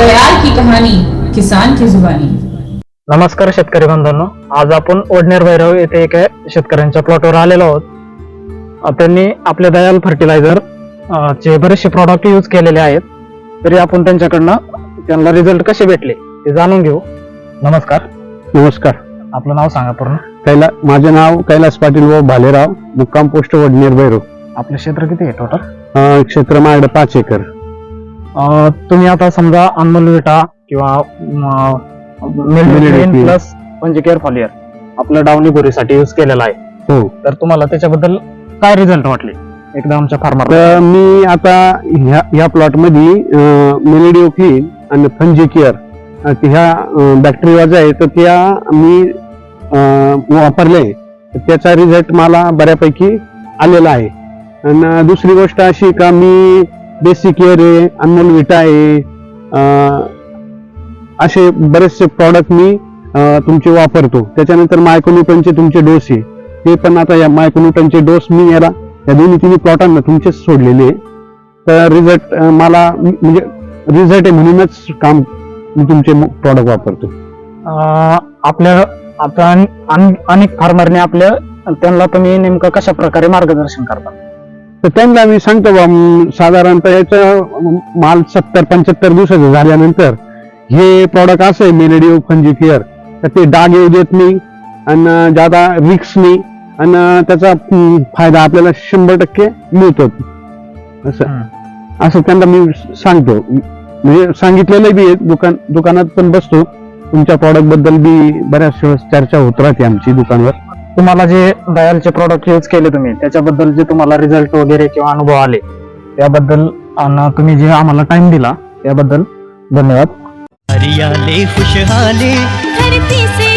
दयाल की कहानी, किसान की जुबानी। नमस्कार शेतकरी बांधवांनो, आज आपण ओढनेर भैरव येथे एका शेतकऱ्यांच्या प्लॉटवर आलेलो आहोत। त्यांनी आपले दयाल फर्टिलायझर चे बरेचसे प्रॉडक्ट यूज केलेले आहेत, तरी आपण त्यांना रिझल्ट कसे भेटले ते जाणून घेऊ। नमस्कार। नमस्कार। आपलं नाव सांगा पूर्ण। माझे नाव कैलास पाटील व भालेराव, मुक्काम पोस्ट ओढनेर भैरव। आपलं क्षेत्र किती आहे टोटल? क्षेत्र माझ्याकडे 5 एकर। तुम्ही आता समजा अनमोल विटा किंवा प्लस पंचकेअर फॉलियर आपलं डाउनी बोरीसाठी यूज केलेला आहे, हो, तर तुम्हाला त्याच्याबद्दल काय रिझल्ट वाटले एकदा आमच्या फार्मर? मी आता ह्या प्लॉट मध्ये मेलेडिओ क्लीन आणि फंजिकेअर ह्या बॅक्टेरिया आहे तर त्या मी वापरले, त्याचा रिझल्ट मला बऱ्यापैकी आलेला आहे। आणि दुसरी गोष्ट अशी का मी बेसिक केअर आहे, अनमोल विटा आहे, असे बरेचसे प्रॉडक्ट मी तुमचे वापरतो। त्याच्यानंतर मायक्रोन्यूटनचे तुमचे डोस आहे, ते पण आता या मायक्रोन्यूटनचे डोस मी या दोन्ही तिन्ही प्लॉटांना तुमचेच सोडलेले, तर रिझल्ट मला म्हणजे रिझल्ट आहे म्हणूनच काम मी तुमचे प्रॉडक्ट वापरतो। आपल्या आता अनेक फार्मरने त्यांना तुम्ही नेमकं कशा प्रकारे मार्गदर्शन करता? तर त्यांना मी सांगतो साधारणतः याचं माल 70-75 दिवसाचं झाल्यानंतर हे प्रॉडक्ट असं आहे मेलेडिओ फंजिकेअर, तर ते डाग येऊ देत नाही आणि ज्यादा रिक्स नाही आणि त्याचा फायदा आपल्याला 100% मिळतो। असं त्यांना मी सांगतो, म्हणजे सांगितलेलं बी दुकानात पण बसतो, तुमच्या प्रॉडक्ट बद्दल बी बऱ्याच वेळेस चर्चा होत राहते आमची दुकानावर। तुम्हाला जे दयालचे प्रॉडक्ट यूज केले तुम्ही, त्याच्याबद्दल जे तुम्हाला रिझल्ट वगैरे किंवा अनुभव आले त्याबद्दल आणि तुम्ही जे आम्हाला टाइम दिला त्याबद्दल धन्यवाद। हरियाले खुशहाली धरती से